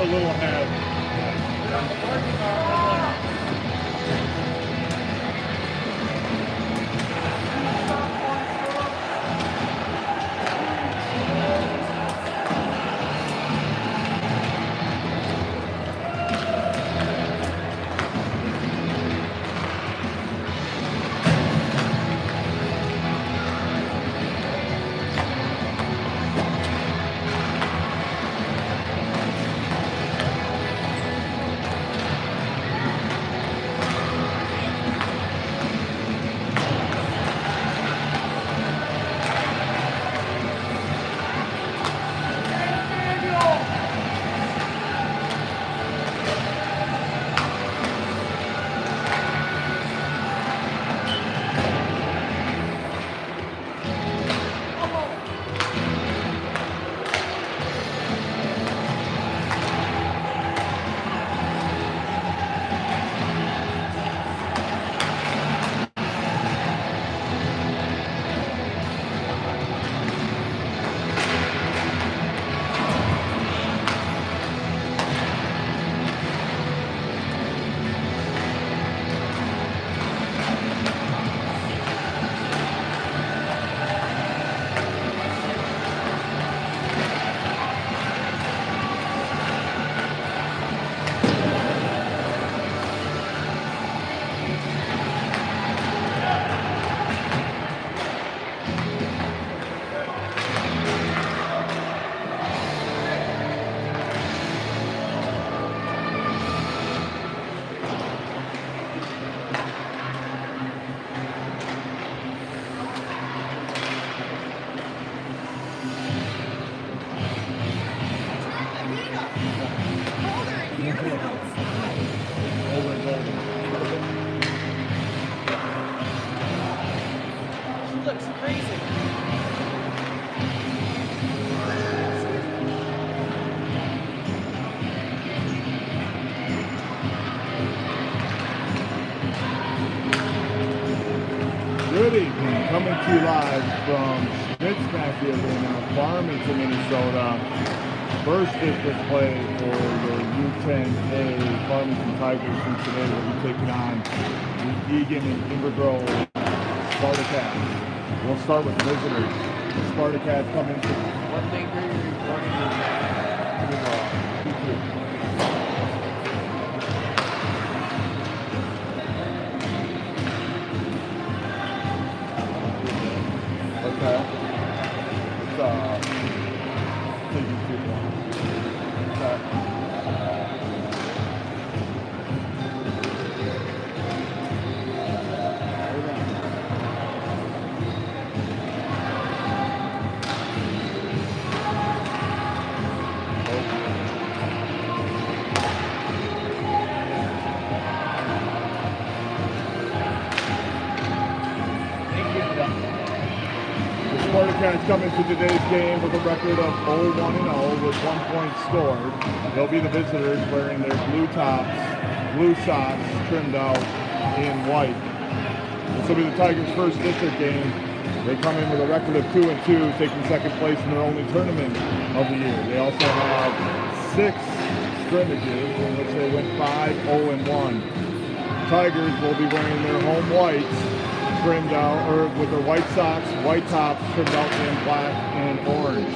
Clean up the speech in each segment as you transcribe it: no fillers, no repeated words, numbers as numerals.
a little ahead. Good evening, coming to you live from Schmitz-Massey Arena, Farmington, Minnesota. First district play for the U10A Farmington Tigers, who today will be taking on the Egan and Timber Grove Spartacats. We'll start with the visitors. The Spartacats come into One thing for your reporting Okay. It's taking too long. Okay. Spartacats come into today's game with a record of 0-1-0 with 1 point scored. They'll be the visitors wearing their blue tops, blue socks trimmed out in white. This will be the Tigers' first district game. They come in with a record of 2-2, taking second place in their only tournament of the year. They also have 6 scrimmages in which they went 5-0-1. Tigers will be wearing their home whites trimmed out, or with their white socks, white tops trimmed out in black and orange.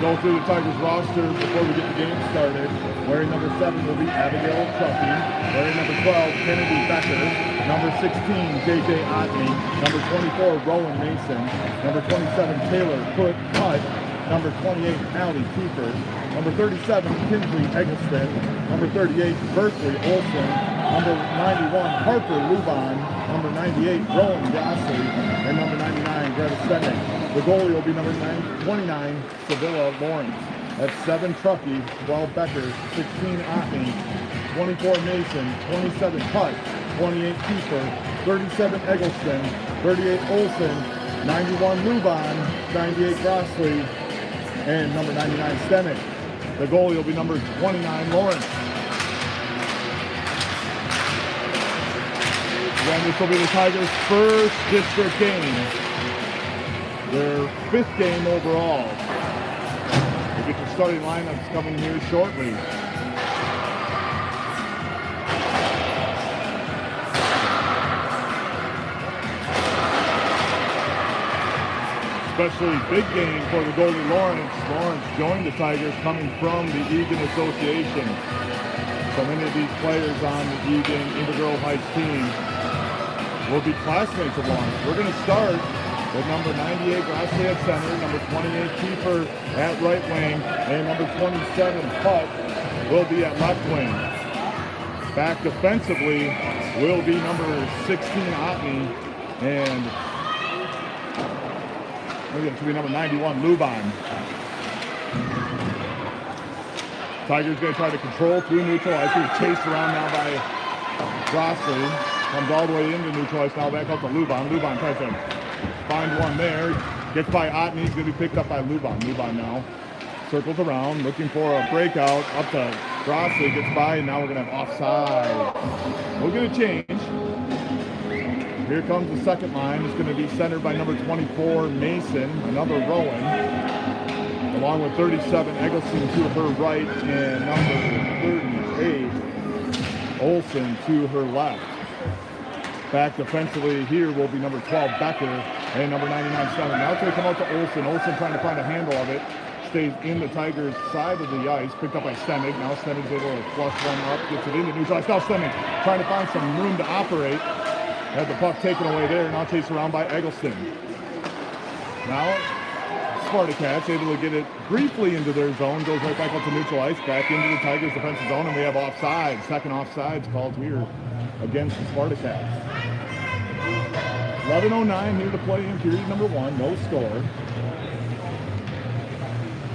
Go through the Tigers roster before we get the game started. Wearing number 7 will be Abigail Truckee. Wearing number 12, Kennedy Becker. Number 16, JJ Otney. Number 24, Rowan Mason. Number 27, Taylor Hutt. Number 28, Allie Kieffer. Number 37, Kinsley Eggleston. Number 38, Berkeley Olson. Number 91, Harper Luban. Number 98, Rowan Gossley. And number 99, Greta Stenick. The goalie will be number 29, Sevilla Lawrence. That's 7 Truckee, 12 Becker, 16 Otney, 24 Mason, 27 Hutt, 28 Kieffer, 37 Eggleston, 38 Olson, 91 Luban, 98 Grossley, and number 99 Stenick. The goalie will be number 29 Lawrence. Again, this will be the Tigers' first district game. Their 5th game overall. You get your starting lineups coming here shortly. Especially big game for the goalie Lawrence. Lawrence joined the Tigers coming from the Egan Association. So many of these players on the Egan Integral Heights team will be classmates of Lawrence. We're going to start with number 98 Grassley at center, number 28 Kieffer at right wing, and number 27 Putt will be at left wing. Back defensively will be number 16 Otney, and maybe it should be number 91 Luban. Tigers going to try to control through neutral ice. He's chased around now by Grassley. Comes all the way into neutral ice now, back up to Luban. Luban tries to find one there. Gets by Otney. He's going to be picked up by Luban. Luban now circles around, looking for a breakout. Up to Grassley. Gets by, and now we're going to have offside. We're going to change. Here comes the second line. It's going to be centered by number 24, Mason, another Rowan, along with 37, Eggleston to her right, and number 38, Olsen to her left. Back defensively here will be number 12, Becker, and number 99, Stemmick. Now it's going to come out to Olsen. Olsen trying to find a handle of it. Stays in the Tigers' side of the ice. Picked up by Stemmick. Now Stemmick's able to flush one up. Gets it into neutral ice. Now Stemmick trying to find some room to operate. Had the puck taken away there. Now chased around by Eggleston. Now Spartacats able to get it briefly into their zone. Goes right back up to neutral ice. Back into the Tigers' defensive zone. And we have offside. Second offsides called here against the Spartacats. 11:09 here to play in period number 1. No score.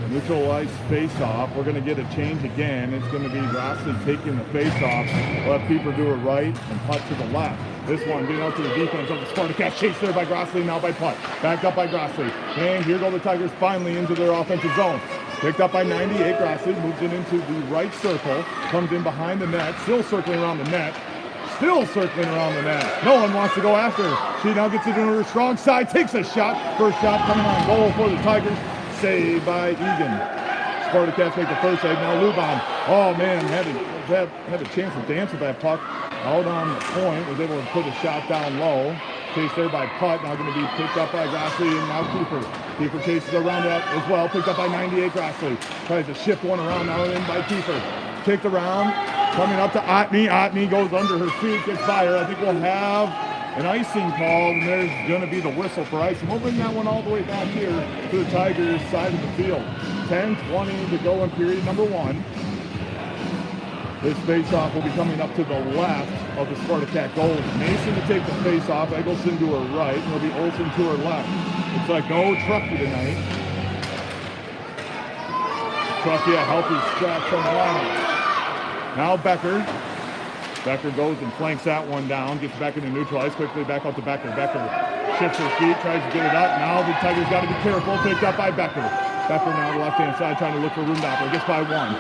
Neutral ice face-off. We're going to get a change again. It's going to be Grassley taking the face-off. We'll have Kieffer to her right and Putt to the left. This one getting out to the defense of the Spartacats. Chased there by Grassley, now by Putt. Backed up by Grassley. And here go the Tigers finally into their offensive zone. Picked up by 98. Grassley moves it into the right circle. Comes in behind the net. Still circling around the net. Still circling around the net. No one wants to go after her. She now gets it into her strong side. Takes a shot. First shot coming on goal for the Tigers. Saved by Egan. Spartacats make the first save. Now Luban. Oh man, had a chance to dance with that puck out on the point. Was able to put a shot down low. Chased there by Putt. Now going to be picked up by Grassley and now Kieffer. Kieffer chases around that as well. Picked up by 98 Grassley. Tries to shift one around now in by Kieffer. Kicked around. Coming up to Otney. Otney goes under her feet. Gets by her. I think we'll have an icing call, and there's going to be the whistle for icing. We'll bring that one all the way back here to the Tigers' side of the field. 10:20 to go in period number 1. This face-off will be coming up to the left of the Spartacat goal. Mason to take the face-off, Eggleston to her right, and it'll be Olsen to her left. Looks like no Truckee tonight. Truckee a healthy scratch from the lineup. Now Becker. Becker goes and flanks that one down, gets back into neutral ice, quickly back out to Becker. Becker shifts her feet, tries to get it up. Now the Tigers got to be careful, picked up by Becker. Becker now on the left-hand side trying to look for room to operate, gets by one.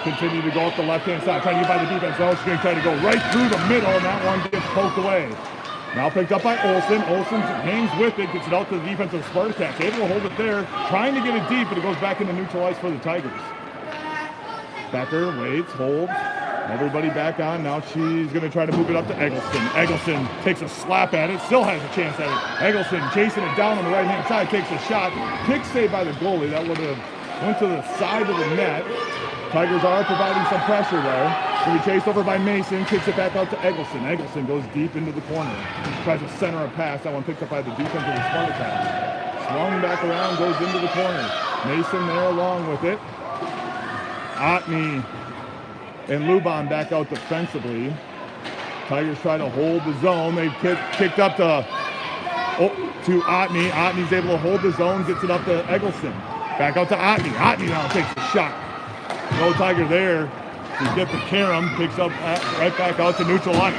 Continue to go up the left-hand side, trying to get by the defense. Now she's going to try to go right through the middle, and that one gets poked away. Now picked up by Olsen. Olsen hangs with it, gets it out to the defense of the Spartacats. Able to hold it there, trying to get it deep, but it goes back into neutral ice for the Tigers. Becker waits, holds. Everybody back on. Now she's going to try to move it up to Eggleston. Eggleston takes a slap at it. Still has a chance at it. Eggleston chasing it down on the right-hand side. Takes a shot. Kick saved by the goalie. That would have went to the side of the net. Tigers are providing some pressure, though. Going to be chased over by Mason. Kicks it back out to Eggleston. Eggleston goes deep into the corner. Tries to center a pass. That one picked up by the defense of the Spartacats. Swung back around. Goes into the corner. Mason there along with it. Otney and Luban back out defensively. Tigers try to hold the zone. They've kicked up to Otney. Otney's able to hold the zone, gets it up to Eggleston. Back out to Otney. Otney now takes a shot. No Tiger there. He gets the carom, picks up right back out to neutral ice.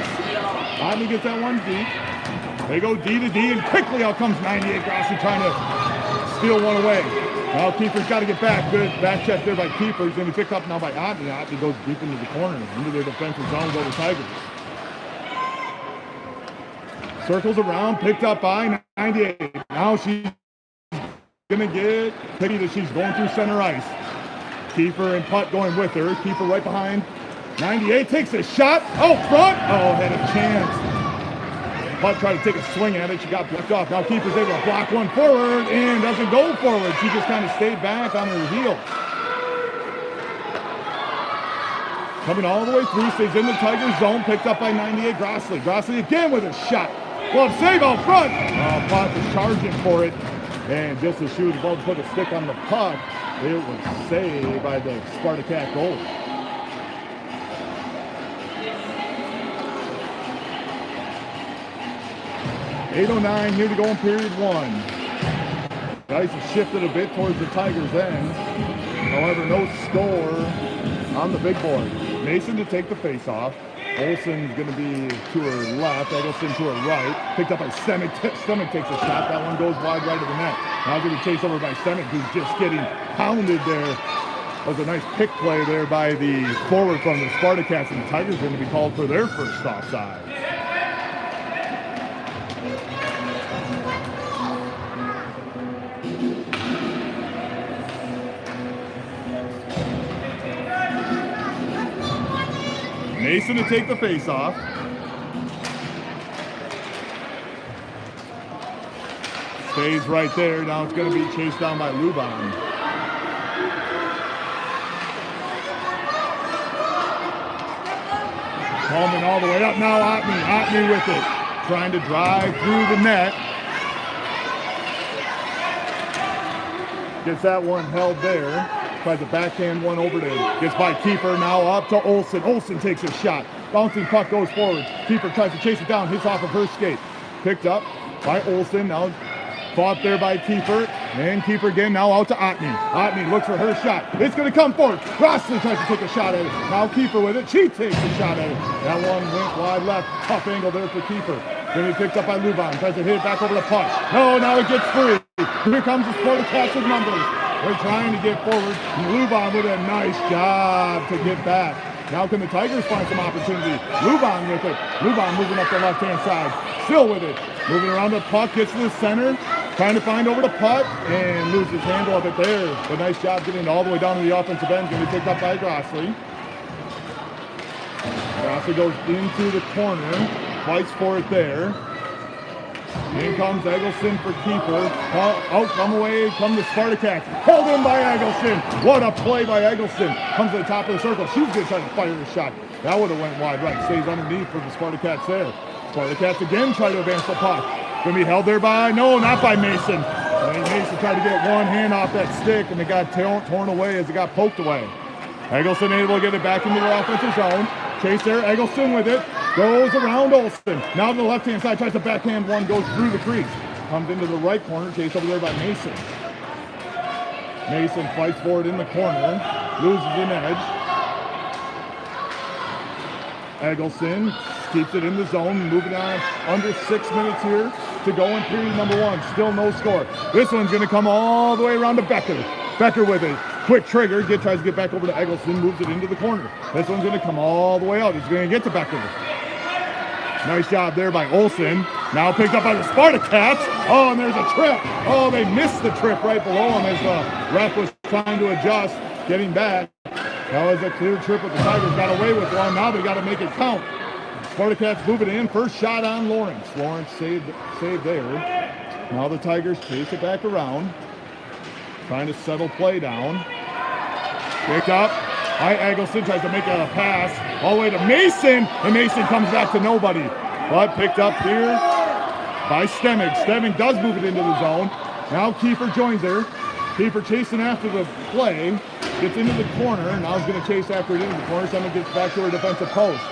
Otney gets that one deep. They go D to D, and quickly out comes 98 Grassley trying to steal one away. Now Kieffer's got to get back. Good back check there by Kieffer. He's going to be picked up now by Otney. Otney goes deep into the corner, into their defensive zone, go to Tigers. Circles around, picked up by 98. Now she's going to get pity that she's going through center ice. Kieffer and putt going with her. Kieffer right behind. 98 takes a shot. Out front. Oh, had a chance. Putt tried to take a swing at it. She got blocked off. Now Kieffer's able to block one forward and doesn't go forward. She just kind of stayed back on her heels. Coming all the way through, stays in the Tigers zone, picked up by 98 Grossley. Grossley again with a shot. Glove save out front. Putt was charging for it. And just as she was about to put a stick on the putt, it was saved by the Spartacat goal. .809 here to go in period one. Dice have shifted a bit towards the Tigers' end. However, no score on the big board. Mason to take the face-off. Olsen's going to be to her left. Eggleston to her right. Picked up by Stemick. Stemick takes a shot. That one goes wide right of the net. Now going to be chased over by Stemick, who's just getting pounded there. That was a nice pick play there by the forward from the Spartacats, and the Tigers are going to be called for their first offside. Mason to take the face-off. Stays right there. Now it's going to be chased down by Luban. Coming all the way up. Now Otney with it. Trying to drive through the net. Gets that one held there. Tries to backhand one over to, gets by Kieffer, now up to Olsen. Olsen takes a shot. Bouncing puck goes forward. Kieffer tries to chase it down, hits off of her skate. Picked up by Olsen, now fought there by Kieffer. And Kieffer again, now out to Otney. Otney looks for her shot. It's going to come forward. Grossley tries to take a shot at it. Now Kieffer with it. She takes a shot at it. That one went wide left. Tough angle there for Kieffer. Then he picked up by Luban. Tries to hit it back over the puck. No, now it gets free. Here comes the Spartacats with numbers. They're trying to get forward. Luban with a nice job to get back. Now can the Tigers find some opportunity? Luban with it. Luban moving up the left-hand side. Still with it. Moving around the puck, gets to the center. Trying to find over the putt and loses handle of it there. But nice job getting it all the way down to the offensive end. Going to be picked up by Grossley. Grossley goes into the corner. Fights for it there. In comes Eggleston for Kieffer. Out, come away, come the Spartacats. Held in by Eggleston. What a play by Eggleston. Comes to the top of the circle. She's going to try to fire the shot. That would have went wide right. Stays underneath for the Spartacats there. Spartacats again try to advance the puck. Going to be held there by, no, not by Mason. Mason tried to get one hand off that stick, and it got torn away as it got poked away. Eggleston able to get it back into the offensive zone. Chase there, Eggleston with it. Goes around Olsen. Now to the left-hand side, tries to backhand one, goes through the crease. Comes into the right corner, chased over there by Mason. Mason fights for it in the corner, loses an edge. Eggleston keeps it in the zone, moving on under 6 minutes here to go in period number one. Still no score. This one's going to come all the way around to Becker. Becker with it. Quick trigger, tries to get back over to Eggleston, moves it into the corner. This one's going to come all the way out. He's going to get to Becker. Nice job there by Olsen. Now picked up by the Spartacats. Oh, and there's a trip. Oh, they missed the trip right below him as the ref was trying to adjust, getting back. That was a clear trip, but the Tigers got away with one. Now they got to make it count. Spartacats move it in. First shot on Lawrence. Lawrence saved there. Now the Tigers chase it back around. Trying to settle play down. Picked up by Eggleston. Tries to make a pass all the way to Mason. And Mason comes back to nobody. But picked up here by Stemick. Stemick does move it into the zone. Now Kieffer joins her. Kieffer chasing after the play. Gets into the corner. Now he's going to chase after it into the corner. Stemick gets back to her defensive post.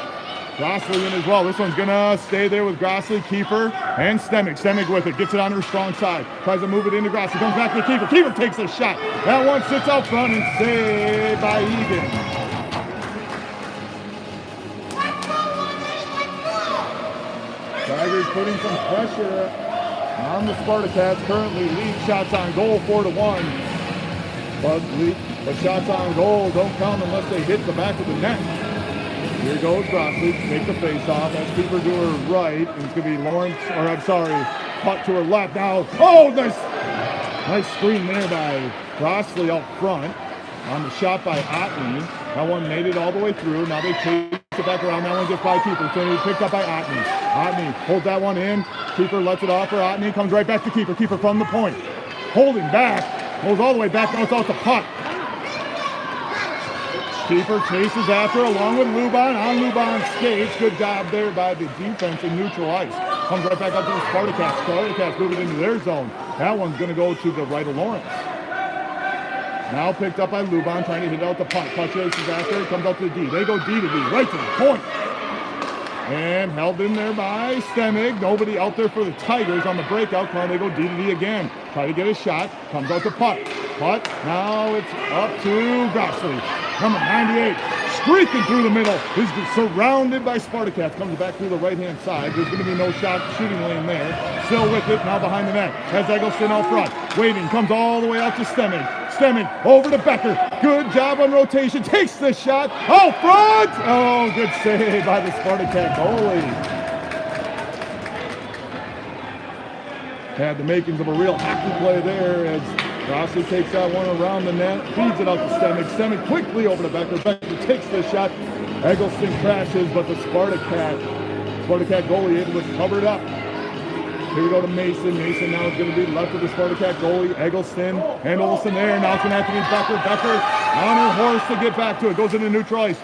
Grossley in as well. This one's going to stay there with Grossley, Kieffer, and Stemick. Stemick with it. Gets it on her strong side. Tries to move it into Grossley. Comes back to Kieffer. Kieffer takes a shot. That one sits out front and saved by Egan. Tigers putting some pressure on the Spartacats. Currently lead shots on goal 4-1. But shots on goal don't count unless they hit the back of the net. Here goes Grossley, take the face off. That's Kieffer to her right. And it's going to be Lawrence, or I'm sorry, putt to her left. Now, oh, nice screen there by Grossley out front. on the shot by Otney. That one made it all the way through. Now they chase it back around. That one gets by Kieffer. It's going to be picked up by Otney. Otney holds that one in. Kieffer lets it off for Otney. Comes right back to Kieffer. Kieffer from the point. Holding back. Goes all the way back. Now it's out the putt. Kieffer chases after along with Luban on Luban's skates. Good job there by the defense in neutral ice. Comes right back up to the Spartacats. Spartacats moving into their zone. That one's going to go to the right of Lawrence. Now picked up by Luban, trying to hit out the punt. Puck chases after it, comes up to the D. They go D to D, right to the point. And held in there by Stemig. Nobody out there for the Tigers on the breakout. Now they go D to D again. Try to get a shot. Comes out to putt. Putt. Now it's up to Grossley. Number 98. Streaking through the middle. Is surrounded by Spartacats. Comes back through the right-hand side. There's going to be no shooting lane there. Still with it. Now behind the net. Has Eggleston out front. Waiting. Comes all the way out to Stemming. Stemming over to Becker. Good job on rotation. Takes the shot. Out front. Oh, good save by the Spartacat goalie. Had the makings of a real hockey play there as Rossi takes that one around the net, feeds it out to Stemming. Stemming quickly over to Becker. Becker takes the shot. Eggleston crashes, but the Spartacat goalie able to cover it up. Here we go to Mason. Mason now is going to be left with the Spartacat goalie. Eggleston and Olsen there. Now it's going to have to be Becker. Becker on her horse to get back to it. Goes into neutral ice.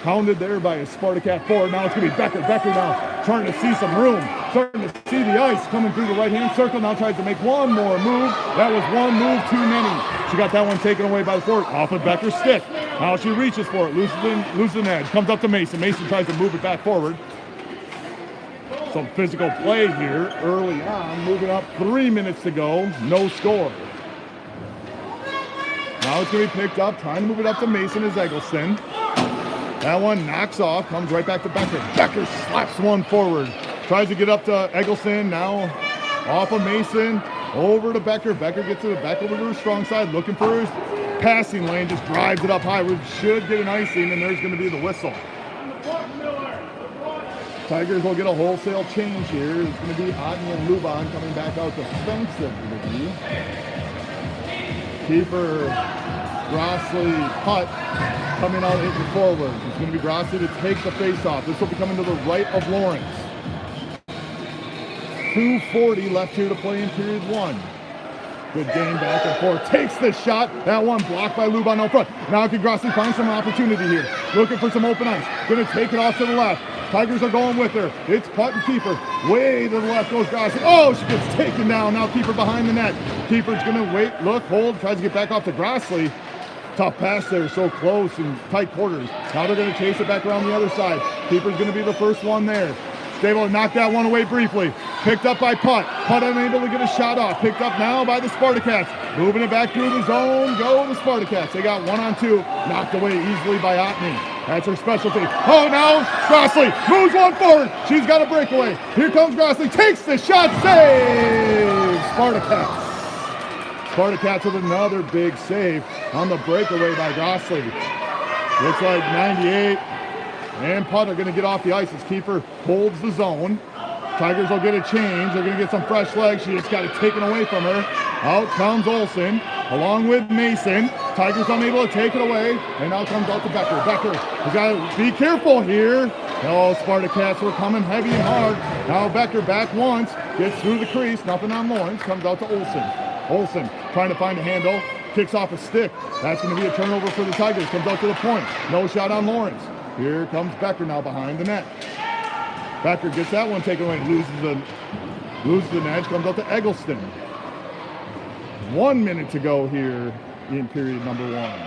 Pounded there by a Spartacat forward. Now it's going to be Becker. Becker now trying to see some room. Starting to see the ice coming through the right-hand circle. Now tries to make one more move. That was one move too many. She got that one taken away by the forward. Off of Becker's stick. Now she reaches for it. Loses an edge. Comes up to Mason. Mason tries to move it back forward. Some physical play here early on. Moving up 3 minutes to go. No score. Now it's going to be picked up. Trying to move it up to Mason is Eggleston. That one knocks off. Comes right back to Becker. Becker slaps one forward. Tries to get up to Eggleston. Now off of Mason. Over to Becker. Becker gets it back over to her strong side. Looking for his passing lane. Just drives it up high. We should get an icing, and there's going to be the whistle. Tigers will get a wholesale change here. It's going to be Otney and Luban coming back out defensively. Kieffer, Grossley, putt coming out hitting forward. It's going to be Grossley to take the face-off. This will be coming to the right of Lawrence. 2:40 left here to play in period one. Good game back and forth. Takes the shot. That one blocked by Luban out front. Now can Grossley find some opportunity here. Looking for some open ice. Going to take it off to the left. Tigers are going with her. It's putt and Kieffer. Way to the left goes Grossley. Oh, she gets taken down. Now Kieffer behind the net. Kieffer's going to wait, look, hold, tries to get back off to Grossley. Tough pass there, so close in tight quarters. Now they're going to chase it back around the other side. Kieffer's going to be the first one there. Stable knocked that one away briefly. Picked up by Putt. Putt unable to get a shot off. Picked up now by the Spartacats. Moving it back through the zone. Go the Spartacats. They got 1-on-2. Knocked away easily by Otney. That's her specialty. Oh, now Grossley moves one forward. She's got a breakaway. Here comes Grossley. Takes the shot. Save! Spartacats. Spartacats with another big save on the breakaway by Grossley. Looks like 98 and Putt are going to get off the ice as Kieffer holds the zone. Tigers will get a change. They're going to get some fresh legs. She just got it taken away from her. Out comes Olsen along with Mason. Tigers unable to take it away. And now comes out to Becker. Becker, you got to be careful here. Oh, Spartacats were coming heavy and hard. Now Becker back once. Gets through the crease. Nothing on Lawrence. Comes out to Olsen. Olsen trying to find a handle. Kicks off a stick. That's going to be a turnover for the Tigers. Comes out to the point. No shot on Lawrence. Here comes Becker now behind the net. Becker gets that one taken away. Loses an edge. Comes out to Eggleston. 1 minute to go here in period number one.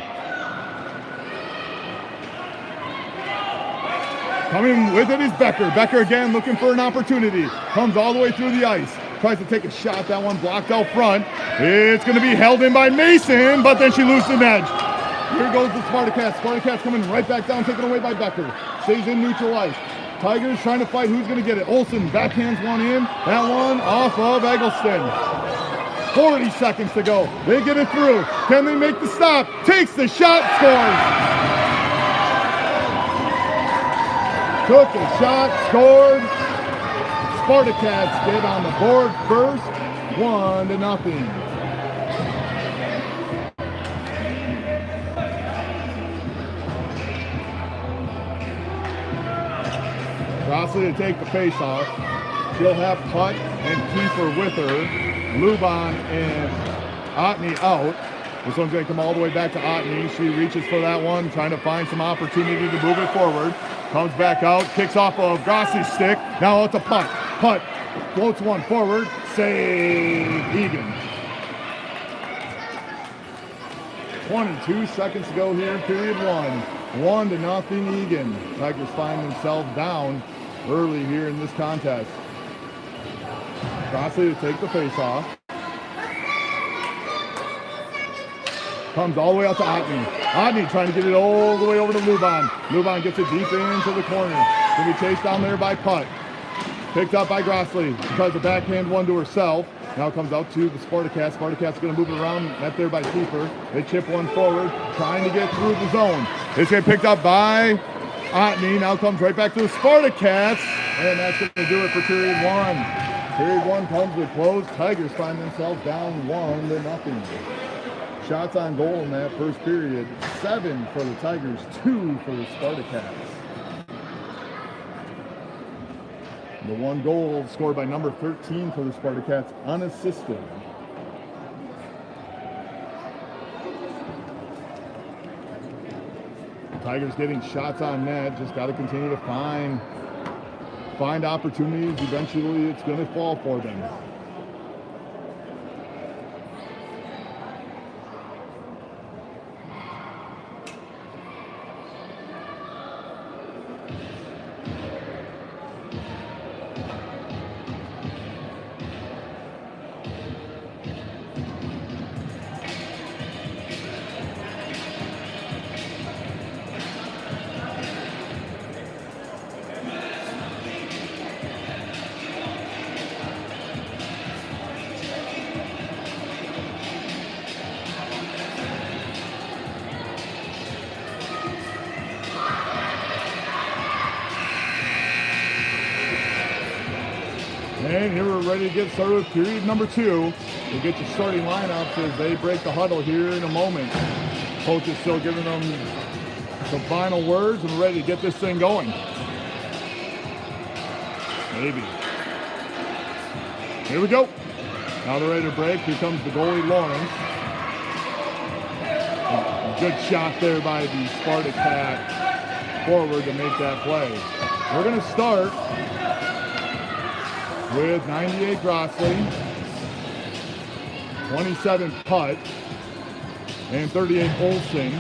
Coming with it is Becker. Becker again looking for an opportunity. Comes all the way through the ice. Tries to take a shot. That one blocked out front. It's going to be held in by Mason, but then she loses an edge. Here goes the Spartacats. Spartacats coming right back down, taken away by Becker. Stays in neutral ice. Tigers trying to fight. Who's going to get it? Olsen backhands one in. That one off of Eggleston. 40 seconds to go. They get it through. Can they make the stop? Takes the shot, scores. Took a shot, scored. Spartacats get on the board first, 1-0. Grossley to take the face-off. She'll have Putt and Kieffer with her. Luban and Otney out. This one's going to come all the way back to Otney. She reaches for that one, trying to find some opportunity to move it forward. Comes back out, kicks off of Grossley's stick. Now out to Putt. Putt floats one forward. Save Egan. 22 seconds to go here in period one. 1-0 Egan. Tigers find themselves down early here in this contest. Grossley to take the face-off. Comes all the way out to Otney. Otney trying to get it all the way over to Luban. Luban gets it deep into the corner. Going to be chased down there by Putt. Picked up by Grossley. She tries to backhand one to herself. Now comes out to the Spartacats. Spartacats going to move it around. Met there by Kieffer. They chip one forward, trying to get through the zone. It's going to be picked up by Otney. Now comes right back to the Spartacats. And that's going to do it for period one. Period one comes to a close. Tigers find themselves down 1-0. Shots on goal in that first period. 7 for the Tigers, 2 for the Spartacats. The one goal scored by number 13 for the Spartacats, unassisted. The Tigers getting shots on net. Just got to continue to find opportunities. Eventually, it's going to fall for them. And here we're ready to get started with period number 2. We'll get your starting lineups as they break the huddle here in a moment. Coach is still giving them some final words and we're ready to get this thing going. Maybe. Here we go. Now they're ready to break. Here comes the goalie, Lawrence. A good shot there by the Spartacat forward to make that play. We're going to start with 98 Grossley, 27 Putt, and 38 Olsen.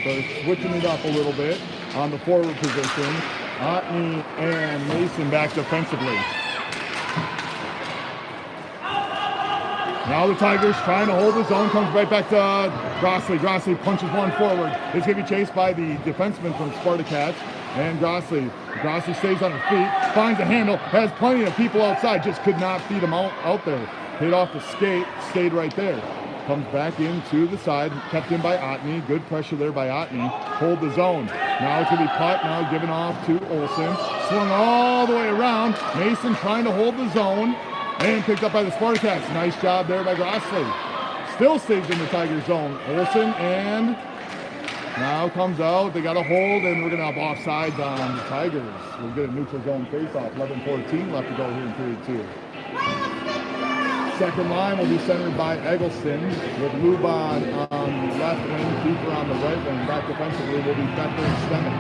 So switching it up a little bit on the forward position. Otney and Mason back defensively. Now the Tigers trying to hold his own, comes right back to Grossley. Grossley punches one forward. It's going to be chased by the defenseman from Spartacats. And Grossley stays on her feet, finds a handle, has plenty of people outside, just could not feed him out there. Hit off the skate, stayed right there. Comes back into the side, kept in by Otney. Good pressure there by Otney. Hold the zone. Now it's going to be Putt, now given off to Olsen. Swung all the way around. Mason trying to hold the zone. And picked up by the Spartacats. Nice job there by Grossley. Still stays in the Tiger zone. Olsen and now comes out. They got a hold, and we're going to have offsides on the Tigers. We'll get a neutral zone face-off. 11:14 left to go here in period 2. Second line will be centered by Eggleston with Luban on the left wing, Kieffer on the right wing. Back defensively will be Becker and Stemming.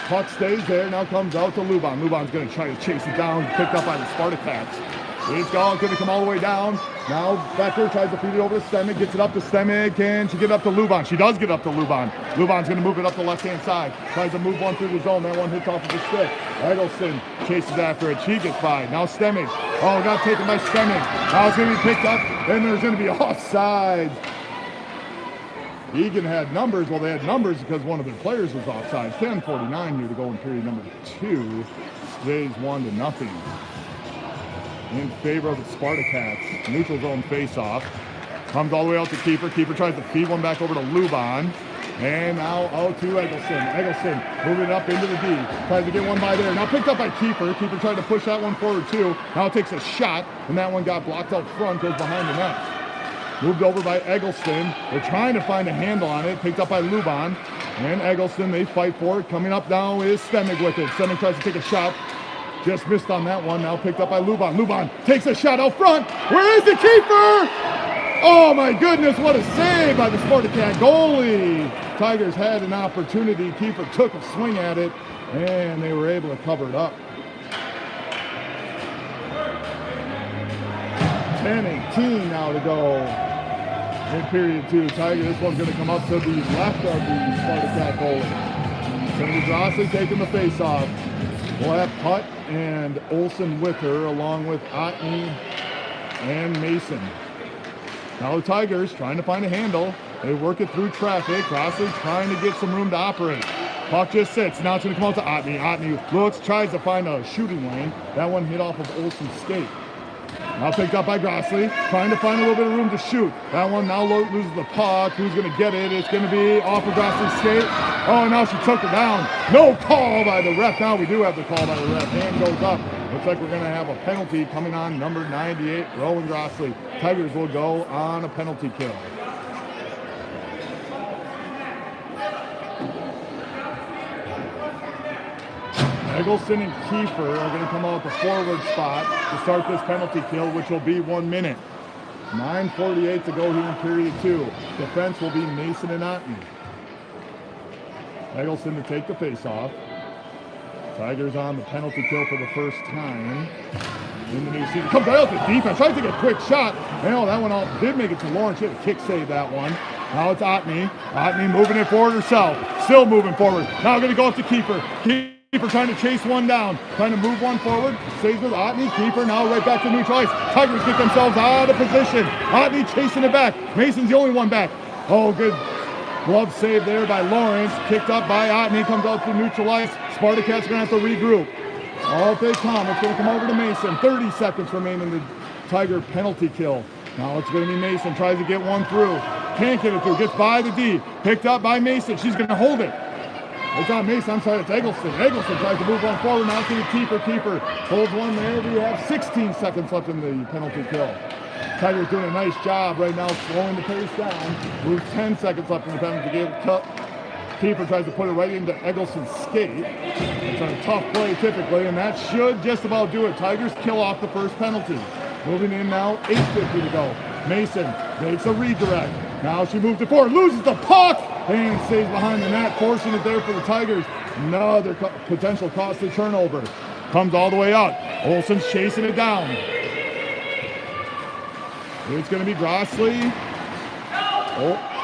Puck stays there, now comes out to Luban. Luban's going to try to chase it down, picked up by the Spartacats. It's going to come all the way down. Now Becker tries to feed it over to Stemick, gets it up to Stemick. Can she get it up to Luban? She does get up to Luban. Luban's going to move it up the left-hand side. Tries to move one through the zone. That one hits off of the stick. Eggleston chases after it. She gets by. Now Stemick. Oh, got taken by Stemick. Now it's going to be picked up, and there's going to be offside. Egan had numbers. Well, they had numbers because one of their players was offside. 10:49 here to go in period number 2. Stays 1-0 in favor of the Spartacats. Neutral zone face-off. Comes all the way out to Kieffer. Kieffer tries to feed one back over to Luban. And now out to Eggleston. Eggleston moving up into the D. Tries to get one by there. Now picked up by Kieffer. Kieffer tried to push that one forward too. Now takes a shot, and that one got blocked out front, goes behind the net. moved over by Eggleston. They're trying to find a handle on it, picked up by Luban. And Eggleston, they fight for it. Coming up now is Stemig with it. Stemig tries to take a shot. Just missed on that one. Now picked up by Luban. Luban takes a shot out front. Where is the keeper? Oh my goodness, what a save by the Spartacat goalie. Tigers had an opportunity. Kieffer took a swing at it, and they were able to cover it up. 10:18 now to go in period 2. Tiger, this one's going to come up to the left of the Spartacat goalie. It's going to be Grossley taking the face-off. We'll have Putt and Olsen with her, along with Otney and Mason. Now the Tigers trying to find a handle. They work it through traffic. Grossley trying to get some room to operate. Puck just sits. Now it's going to come out to Otney. Otney looks, tries to find a shooting lane. That one hit off of Olsen's skate. Now picked up by Grossley, trying to find a little bit of room to shoot. That one now loses the puck. Who's going to get it? It's going to be off of Grossley's skate. Oh, now she took her down. No call by the ref. Now we do have the call by the ref. Hand goes up. Looks like we're going to have a penalty coming on number 98, Rowan Grossley. Tigers will go on a penalty kill. Eggleston and Kieffer are going to come out the forward spot to start this penalty kill, which will be 1 minute. 9:48 to go here in period 2. Defense will be Mason and Otney. Eggleston to take the face-off. Tigers on the penalty kill for the first time in the new season. Comes right out to defense, tries to get a quick shot. And that one out did make it to Lawrence. She had a kick save that one. Now it's Otney. Otney moving it forward herself. Still moving forward. Now going to go up to Kieffer. Kieffer trying to chase one down. Trying to move one forward. Stays with Otney. Kieffer now right back to neutral ice. Tigers get themselves out of position. Otney chasing it back. Mason's the only one back. Oh, good glove save there by Lawrence. Kicked up by Otney. Comes out to neutral ice. Spartacats going to have to regroup. Off they come. It's going to come over to Mason. 30 seconds remaining in the Tiger penalty kill. Now it's going to be Mason. Tries to get one through. Can't get it through. Gets by the D. Picked up by Mason. She's going to hold it. It's not Mason. I'm sorry. It's Eggleston. Eggleston tries to move one forward. Now to the Kieffer. Kieffer holds one there. We have 16 seconds left in the penalty kill. Tigers doing a nice job right now slowing the pace down. Moves 10 seconds left in the penalty kill. Kieffer tries to put it right into Eggleston's skate. It's a tough play typically, and that should just about do it. Tigers kill off the first penalty. Moving in now, 8:50 to go. Mason makes a redirect. Now she moves it forward, loses the puck, and stays behind the net, forcing it there for the Tigers. Another potential costly turnover. Comes all the way out. Olsen's chasing it down. It's going to be Grossley,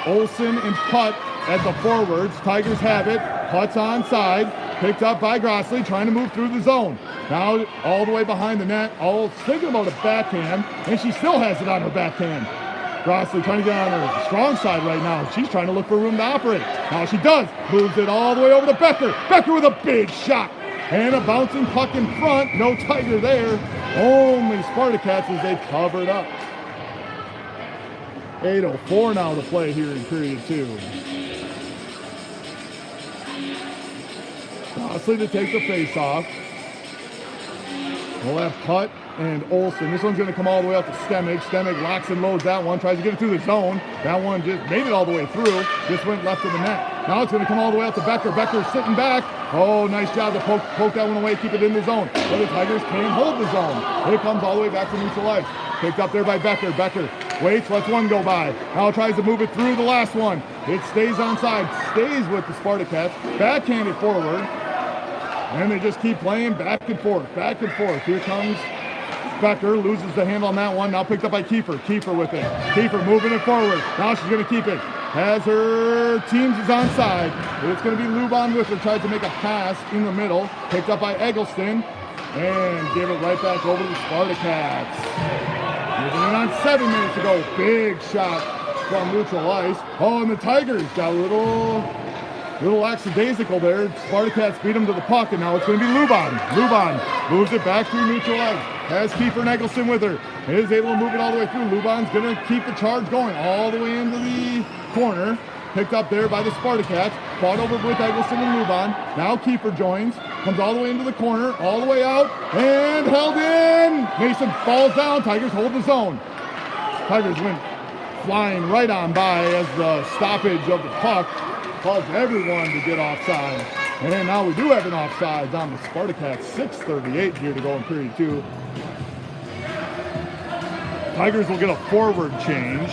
Olsen, and Putt at the forwards. Tigers have it. Putt's onside. Picked up by Grossley, trying to move through the zone. Now all the way behind the net. All thinking about a backhand, and she still has it on her backhand. Grossley trying to get on her strong side right now. She's trying to look for room to operate. Now she does. Moves it all the way over to Becker. Becker with a big shot. And a bouncing puck in front. No Tiger there. Only Spartacats as they covered up. 8:04 now to play here in period 2. Grossley to take the face-off. We'll have Putt and Olsen. This one's going to come all the way up to Stemig. Stemig locks and loads that one. Tries to get it through the zone. That one just made it all the way through. Just went left of the net. Now it's going to come all the way out to Becker. Becker sitting back. Oh, nice job to poke that one away, keep it in the zone. But the Tigers can't hold the zone. Here it comes all the way back to neutral ice. Picked up there by Becker. Becker waits, lets one go by. Now tries to move it through the last one. It stays onside. Stays with the Spartacats. Backhanded forward. And they just keep playing back and forth, back and forth. Here comes Becker, loses the handle on that one. Now picked up by Kieffer. Kieffer with it. Kieffer moving it forward. Now she's going to keep it. Has her teams is onside. It's going to be Luban with her. Tries to make a pass in the middle. Picked up by Eggleston. And give it right back over to the Spartacats. Moving in on 7 minutes to go. Big shot from neutral ice. Oh, and the Tigers got a little lackadaisical there. Spartacats beat him to the puck, and now it's going to be Luban. Luban moves it back through neutral ice. Has Kieffer and Eggleston with her. Is able to move it all the way through. Luban's going to keep the charge going all the way into the corner. Picked up there by the Spartacats. Fought over with Eggleston and Luban. Now Kieffer joins. Comes all the way into the corner. All the way out. And held in. Mason falls down. Tigers hold the zone. Tigers win flying right on by as the stoppage of the puck caused everyone to get offside. And now we do have an offside on the Spartacats. 6:38 here to go in period 2. Tigers will get a forward change.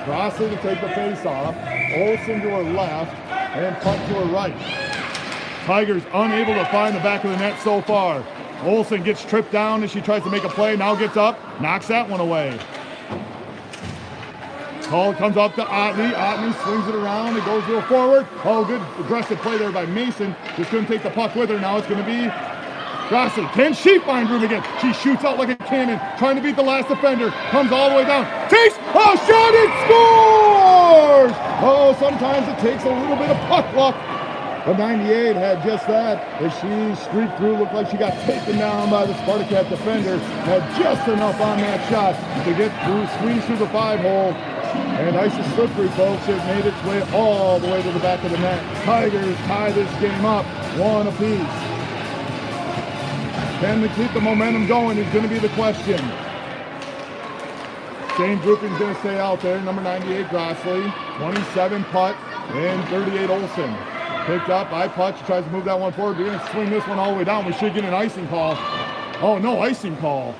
Grossley to take the face off. Olsen to her left and puck to her right. Tigers unable to find the back of the net so far. Olsen gets tripped down as she tries to make a play. Now gets up, knocks that one away. Call comes up to Otney. Otney swings it around. It goes to a forward. Oh, good aggressive play there by Mason. Just couldn't take the puck with her. Now it's going to be Grossley. Can she find room again? She shoots out like a cannon, trying to beat the last defender. Comes all the way down. Takes a shot and scores! Oh, sometimes it takes a little bit of puck luck. But 98 had just that as she streaked through. Looked like she got taken down by the Spartacat defender. Had just enough on that shot to get through, squeeze through the 5-hole. And ice is slippery, folks. It made its way all the way to the back of the net. Tigers tie this game up 1 apiece. Can they keep the momentum going is going to be the question. Same grouping is going to stay out there. Number 98, Grossley. 27, Putt. And 38, Olsen. Picked up by Putt. She tries to move that one forward. We're going to swing this one all the way down. We should get an icing call. Oh, no icing call.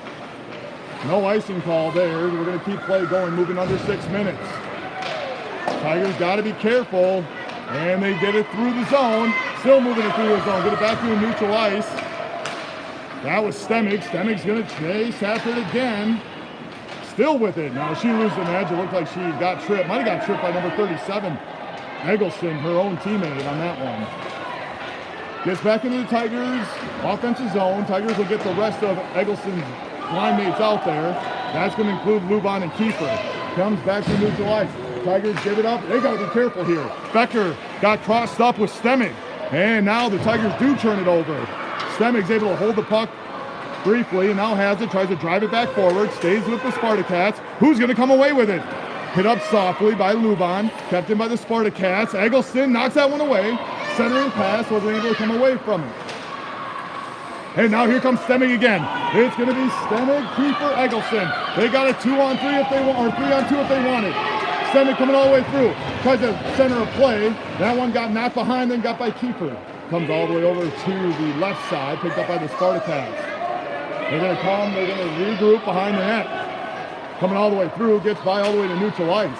No icing call there. We're going to keep play going, moving under 6 minutes. Tigers got to be careful. And they get it through the zone. Still moving it through the zone. Get it back to the neutral ice. That was Stemmig. Stemmig's going to chase after it again. Still with it. Now she loses an edge. It looked like she got tripped. Might have got tripped by number 37, Eggleston, her own teammate on that one. Gets back into the Tigers' offensive zone. Tigers will get the rest of Eggleston's line mates out there. That's going to include Luban and Kieffer. Comes back to neutral ice. Tigers give it up. They got to be careful here. Becker got crossed up with Stemmig. And now the Tigers do turn it over. Stemmig's able to hold the puck briefly and now has it, tries to drive it back forward, stays with the Spartacats. Who's going to come away with it? Hit up softly by Luban, kept in by the Spartacats. Eggleston knocks that one away. Centering pass, wasn't able to come away from it. And now here comes Stemmig again. It's going to be Stemmig, Kieffer, Eggleston. They got a 2-on-3 if they want, or 3-on-2 if they want it. Stemmig coming all the way through. Tries to center a play. That one got knocked behind, then got by Kieffer. Comes all the way over to the left side, picked up by the Spartacats. They're going to come, they're going to regroup behind the net. Coming all the way through, gets by all the way to neutral ice.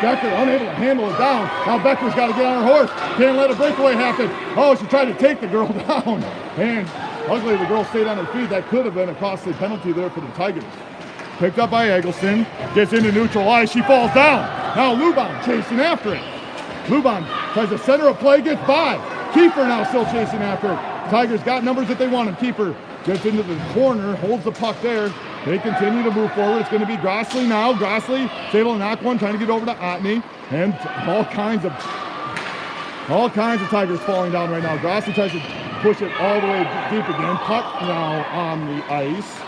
Becker unable to handle it down. Now Becker's got to get on her horse. Can't let a breakaway happen. Oh, she tried to take the girl down. And luckily the girl stayed on her feet. That could have been a costly penalty there for the Tigers. Picked up by Eggleston. Gets into neutral ice. She falls down. Now Luban chasing after it. Luban tries to center a play, gets by. Kieffer now still chasing after it. Tigers got numbers that they want him. Kieffer gets into the corner, holds the puck there. They continue to move forward. It's going to be Grossley now. Grossley is able to knock one, trying to get over to Otney. And all kinds of Tigers falling down right now. Grossley tries to push it all the way deep again. Puck now on the ice.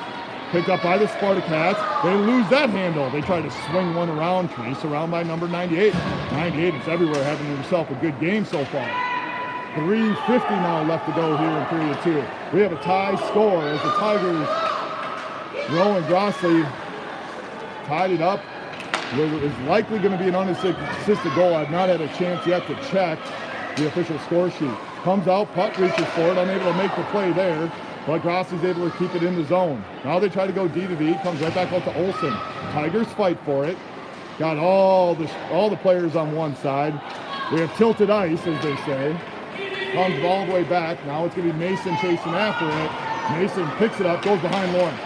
Picked up by the Spartacats. They lose that handle. They try to swing one around, chased around by number 98. 98 is everywhere, having himself a good game so far. 3:50 now left to go here in period 2. We have a tie score as the Tigers, Rowan Grossley, tied it up. It is likely going to be an unassisted goal. I've not had a chance yet to check the official score sheet. Comes out, puck reaches for it, unable to make the play there, but Grossley's able to keep it in the zone. Now they try to go D to D, comes right back out to Olsen. Tigers fight for it. Got all the players on one side. We have tilted ice, as they say. Comes all the way back. Now it's going to be Mason chasing after it. Mason picks it up, goes behind Lawrence.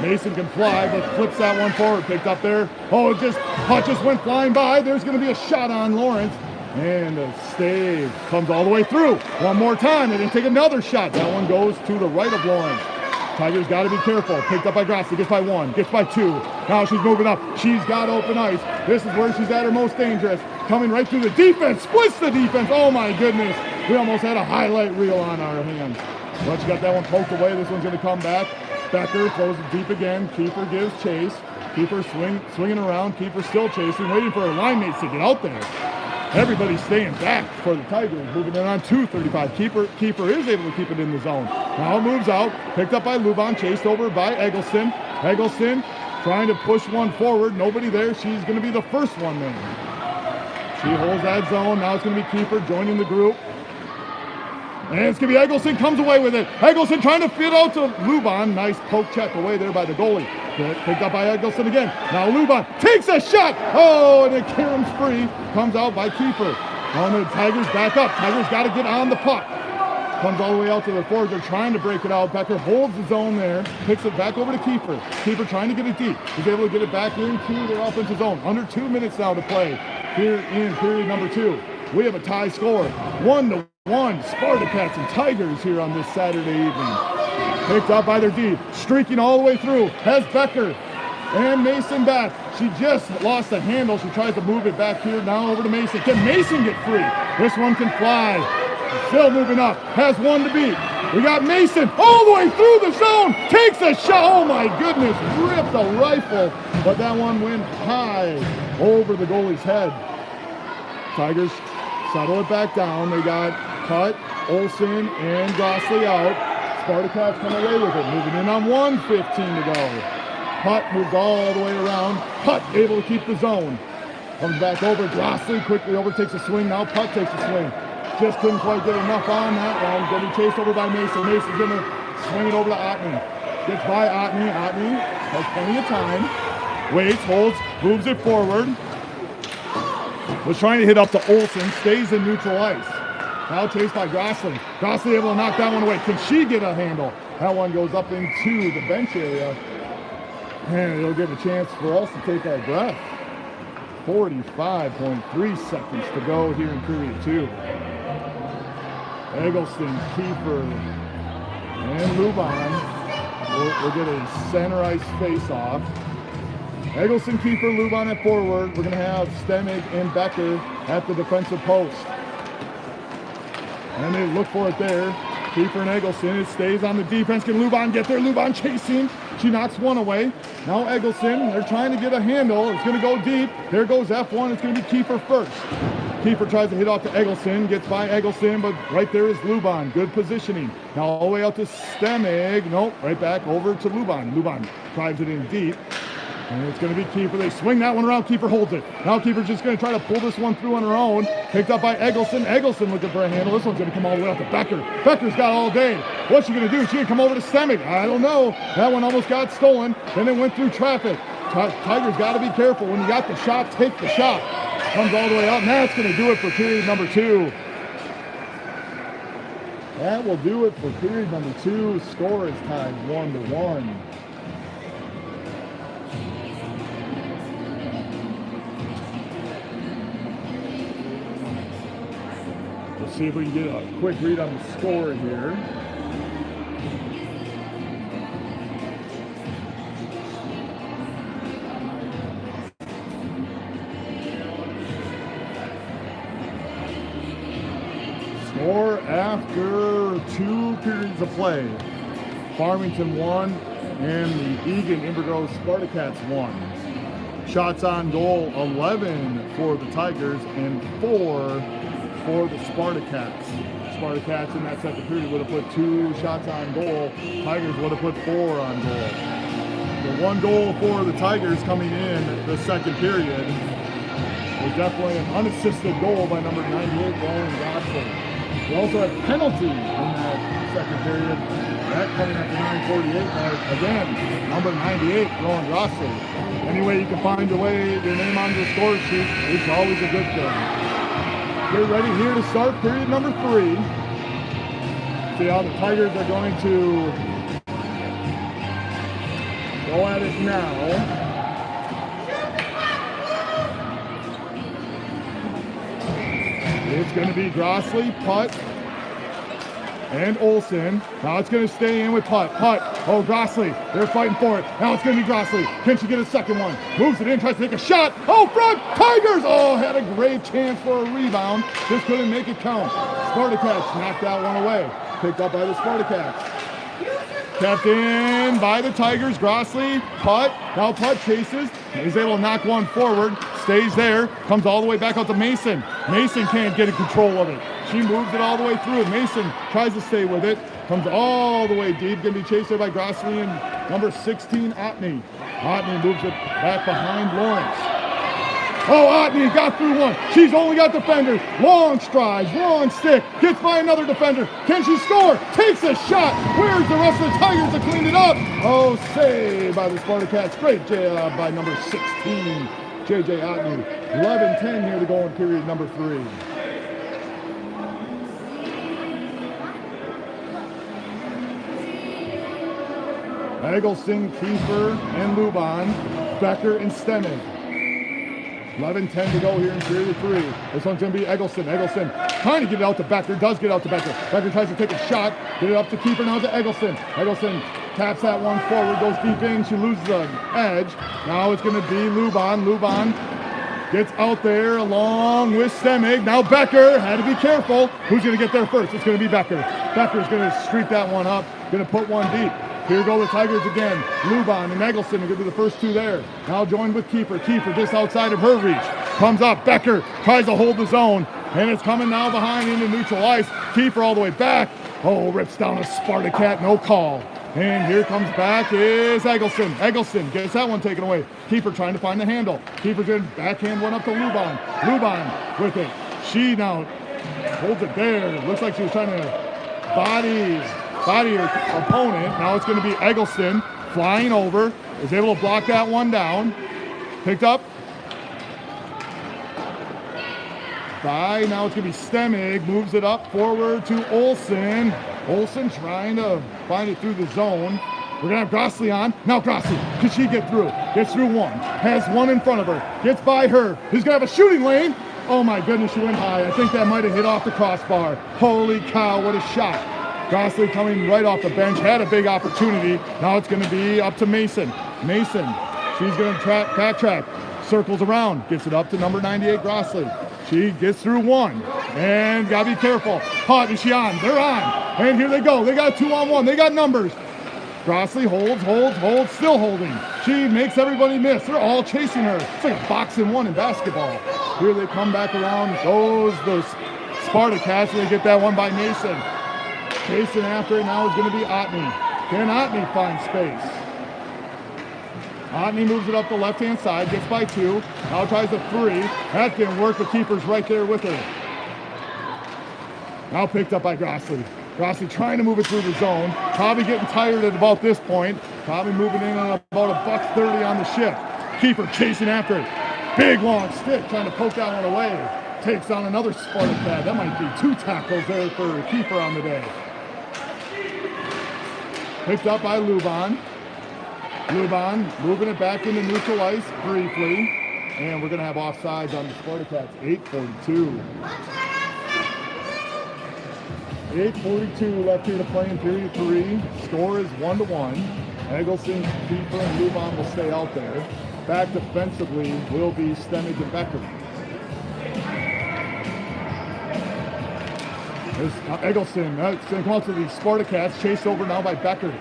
Mason can fly, but flips that one forward. Picked up there. Oh, puck just went flying by. There's going to be a shot on Lawrence. And a stave comes all the way through. One more time, and then take another shot. That one goes to the right of Lawrence. Tigers got to be careful. Picked up by Grossley. Gets by 1. Gets by 2. Now she's moving up. She's got open ice. This is where she's at her most dangerous. Coming right through the defense. Splits the defense. Oh, my goodness. We almost had a highlight reel on our hands. But she got that one poked away. This one's going to come back. Becker throws it deep again. Kieffer gives chase. Kieffer swinging around. Kieffer still chasing, waiting for her line mates to get out there. Everybody's staying back for the Tigers. Moving it on 2:35. Kieffer is able to keep it in the zone. Now it moves out. Picked up by Luban. Chased over by Eggleston. Eggleston trying to push one forward. Nobody there. She's going to be the first one there. She holds that zone. Now it's going to be Kieffer joining the group. And it's going to be Eggleston, comes away with it. Eggleston trying to fit out to Luban. Nice poke check away there by the goalie. Picked up by Eggleston again. Now Luban takes a shot. Oh, and it caroms free. Comes out by Kieffer. Oh, the Tigers back up. Tigers got to get on the puck. Comes all the way out to the forward. They're trying to break it out. Becker holds the zone there. Picks it back over to Kieffer. Kieffer trying to get it deep. He's able to get it back into their offensive zone. Under 2 minutes now to play here in period number 2. We have a tie score. 1-1. Spartacats and Tigers here on this Saturday evening. Picked up by their D. Streaking all the way through. Has Becker and Mason back. She just lost the handle. She tries to move it back here now over to Mason. Can Mason get free? This one can fly. Still moving up. Has one to beat. We got Mason all the way through the zone. Takes a shot. Oh my goodness. Ripped a rifle. But that one went high over the goalie's head. Tigers settle it back down. They got Putt, Olsen, and Grossley out. Spartacats come away with it. Moving in on 1:15 to go. Putt moved all the way around. Putt able to keep the zone. Comes back over. Grossley quickly overtakes a swing. Now Putt takes a swing. Just couldn't quite get enough on that one. Getting chased over by Mason. Mason's going to swing it over to Otney. Gets by Otney. Otney has plenty of time. Waits, holds, moves it forward. Was trying to hit up to Olsen. Stays in neutral ice. Now chased by Grossley. Grossley able to knock that one away. Can she get a handle? That one goes up into the bench area. And it'll give a chance for us to take our breath. 45.3 seconds to go here in period 2. Eggleston, Kieffer, and Luban will get a center ice face-off. Eggleston, Kieffer, Luban at forward. We're going to have Stemig and Becker at the defensive post. And they look for it there. Kieffer and Eggleston. It stays on the defense. Can Luban get there? Luban chasing. She knocks one away. Now Eggleston. They're trying to get a handle. It's going to go deep. There goes F1. It's going to be Kieffer first. Kieffer tries to hit off to Eggleston. Gets by Eggleston, but right there is Luban. Good positioning. Now all the way out to Stemig. Nope. Right back over to Luban. Luban drives it in deep. And it's going to be Kieffer. They swing that one around. Kieffer holds it. Now Kieffer's just going to try to pull this one through on her own. Picked up by Eggleston. Eggleston looking for a handle. This one's going to come all the way out to Becker. Becker's got all day. What's she going to do? She going to come over to Stemig? I don't know. That one almost got stolen. Then it went through traffic. Tigers got to be careful. When you got the shot, take the shot. Comes all the way out. And that's going to do it for period number 2. That will do it for period number 2. Score is tied 1-1. See if we can get a quick read on the score here. Score after 2 periods of play. Farmington 1 and the Egan Invergrove Spartacats 1. Shots on goal 11 for the Tigers and 4 for the Spartacats. Spartacats in that second period would have put 2 shots on goal. Tigers would have put 4 on goal. The 1 goal for the Tigers coming in the second period was definitely an unassisted goal by number 98, Roland Gosling. We also had penalty in that second period. That coming at the 9:48 mark. Again, number 98, Roland Gosling. Any way you can find your name on the score sheet, it's always a good thing. Get ready here to start period number 3. See how the Tigers are going to go at it now. It's going to be Grossley, Putt, and Olsen. Now it's going to stay in with Putt. Putt. Oh, Grossley. They're fighting for it. Now it's going to be Grossley. Can she get a second one? Moves it in, tries to take a shot. Oh, front. Tigers. Oh, had a great chance for a rebound. Just couldn't make it count. Spartacats knocked that one away. Picked up by the Spartacats. Kept in by the Tigers. Grossley. Putt. Now Putt chases. He's able to knock one forward. Stays there. Comes all the way back out to Mason. Mason can't get in control of it. She moves it all the way through. Mason tries to stay with it. Comes all the way deep. Going to be chased there by Grossley and number 16, Otney. Otney moves it back behind Lawrence. Oh, Otney got through one. She's only got defenders. Long strides, long stick. Gets by another defender. Can she score? Takes a shot. Where's the rest of the Tigers to clean it up? Oh, saved by the Spartacats. Great job by number 16, J.J. Otney. 11-10 here to go in period number 3. Eggleston, Kieffer, and Lubon, Becker, and Stemming. 11-10 to go here in period 3. This one's going to be Eggleston. Eggleston trying to get it out to Becker. Does get out to Becker. Becker tries to take a shot. Get it up to Kieffer. Now to Eggleston. Eggleston taps that one forward. Goes deep in. She loses the edge. Now it's going to be Lubon. Lubon gets out there along with Stemmig. Now Becker had to be careful. Who's going to get there first? It's going to be Becker. Becker's going to streak that one up. Going to put one deep. Here go the Tigers again. Lubon and Eggleston are going to be the first two there. Now joined with Kieffer. Kieffer just outside of her reach. Comes up. Becker tries to hold the zone. And it's coming now behind into neutral ice. Kieffer all the way back. Oh, rips down a Spartacat. No call. And here comes back is Eggleston. Eggleston gets that one taken away. Kieffer trying to find the handle. Kieffer's going to backhand one up to Lubon. Lubon with it. She now holds it there. Looks like she was trying to body her opponent. Now it's going to be Eggleston flying over. Is able to block that one down. Picked up by, now it's going to be Stemmig. Moves it up forward to Olsen. Olsen trying to find it through the zone. We're going to have Grossley on. Now Grossley, can she get through? Gets through one. Has one in front of her. Gets by her. Who's going to have a shooting lane? Oh my goodness, she went high. I think that might have hit off the crossbar. Holy cow, what a shot. Grossley coming right off the bench, had a big opportunity. Now it's going to be up to Mason. Mason, she's going to backtrack, circles around, gets it up to number 98, Grossley. She gets through one, and got to be careful. Hot, is she on? They're on, and here they go. They got 2-on-1. They got numbers. Grossley holds, still holding. She makes everybody miss. They're all chasing her. It's like a boxing one in basketball. Here they come back around. Goes the Spartacats, and they get that one by Mason. Chasing after it now is going to be Otney. Can Otney find space? Otney moves it up the left-hand side, gets by 2. Now tries a 3. That didn't work. The keeper's right there with her. Now picked up by Grossley. Grossley trying to move it through the zone. Probably getting tired at about this point. Probably moving in on about $1.30 on the shift. Kieffer chasing after it. Big long stick trying to poke that one away. Takes on another Spartacat. That might be 2 tackles there for Kieffer on the day. Picked up by Lubon. Lubon moving it back into neutral ice briefly. And we're going to have offsides on the Spartacats. 8:42. 8:42 left here to play in period 3. Score is 1-1. Eggleston, Kieffer, and Lubon will stay out there. Back defensively will be Stemmig and Becker. There's Eggleston. That's going to come out to the Spartacats. Chased over now by Becker.